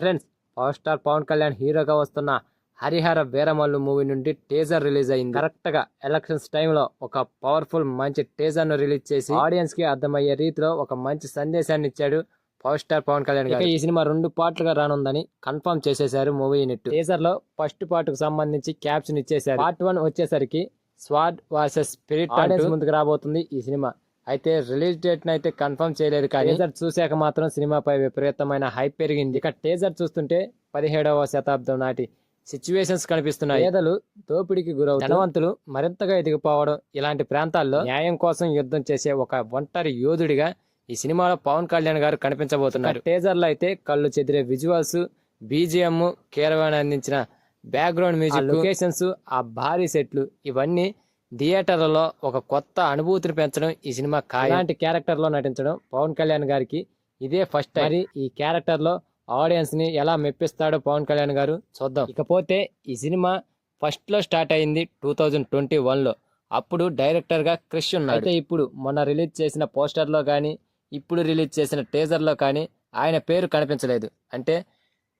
Friends, power star Pawan Kalyan హీరోగా వస్తున్న Harihara Veeramallu movie నుండి టీజర్ రిలీజ్ అయింది. కరెక్ట్ గా ఎలక్షన్స్ టైంలో ఒక పవర్ఫుల్ మంచి టీజర్ ను రిలీజ్ చేసి ఆడియన్స్ కి అర్థమయ్యే రీతిలో ఒక మంచి సందేశాన్ని ఇచ్చాడు పవర్ స్టార్ పవన్ కళ్యాణ్ గారు. ఈ సినిమా 2 పార్ట్లుగా రానుందని కన్ఫర్మ్ చేసేశారు మూవీ యూనిట్. టీజర్ లో ఫస్ట్ పార్ట్ కు సంబంధించి క్యాప్షన్ ఇచ్చేశారు. పార్ట్ 1 వచ్చేసరికి స్వాడ్ వర్సెస్ స్పిరిట్ ఆడియన్స్ ముందుకు రాబోతుంది ఈ సినిమా. అయితే రిలీజ్ డేట్ అయితే కన్ఫర్మ్ చేయలేదు, కానీ టీజర్ చూశాక మాత్రం సినిమాపై విపరీతమైన హైప్ పెరిగింది. ఇక టీజర్ చూస్తుంటే 17వ శతాబ్దం నాటి సిచ్యువేషన్స్ కనిపిస్తున్నాయి. పేదలు దోపిడీకి గురవు, ధనవంతులు మరింతగా ఎదిగిపోవడం, ఇలాంటి ప్రాంతాల్లో న్యాయం కోసం యుద్ధం చేసే ఒక ఒంటరి యోధుడిగా ఈ సినిమాలో పవన్ కళ్యాణ్ గారు కనిపించబోతున్నారు. టీజర్ లో అయితే కళ్ళు చెదిరే విజువల్స్, బీజిఎం, కీరవాణి అందించిన బ్యాక్గ్రౌండ్ మ్యూజిక్, లొకేషన్స్, ఆ భారీ సెట్లు ఇవన్నీ థియేటర్లలో ఒక కొత్త అనుభూతిని పెంచడం ఈ సినిమా ఖాయం. ఇలాంటి క్యారెక్టర్ లో నటించడం పవన్ కళ్యాణ్ గారికి ఇదే ఫస్ట్ టైం. మరి ఈ క్యారెక్టర్ లో ఆడియన్స్ ని ఎలా మెప్పిస్తాడో పవన్ కళ్యాణ్ గారు చూద్దాం. ఇకపోతే ఈ సినిమా ఫస్ట్ లో స్టార్ట్ అయింది 2021 లో. అప్పుడు డైరెక్టర్ గా క్రిష్ ఉన్నాడు. అయితే ఇప్పుడు మొన్న రిలీజ్ చేసిన పోస్టర్ లో కానీ ఇప్పుడు రిలీజ్ చేసిన టీజర్ లో కానీ ఆయన పేరు కనిపించలేదు. అంటే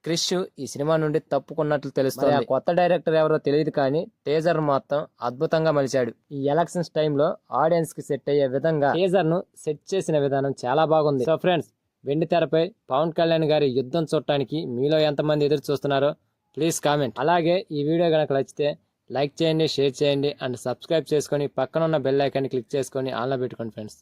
క్రిష్ ఈ సినిమా నుండి తప్పుకున్నట్లు తెలుస్తుంది. ఆ కొత్త డైరెక్టర్ ఎవరో తెలియదు, కానీ టీజర్ మొత్తం అద్భుతంగా మలిచాడు. ఈ ఎలక్షన్స్ టైంలో ఆడియన్స్ కి సెట్ అయ్యే విధంగా టీజర్ ను సెట్ చేసిన విధానం చాలా బాగుంది. సో ఫ్రెండ్స్, వెండి తెరపై పవన్ కళ్యాణ్ గారి యుద్ధం చూడటానికి మీలో ఎంతమంది ఎదురు చూస్తున్నారో ప్లీజ్ కామెంట్. అలాగే ఈ వీడియో కనుక నచ్చితే లైక్ చేయండి, షేర్ చేయండి అండ్ సబ్స్క్రైబ్ చేసుకొని పక్కన ఉన్న బెల్ ఐకాన్ క్లిక్ చేసుకొని ఆన్లో పెట్టుకోండి ఫ్రెండ్స్.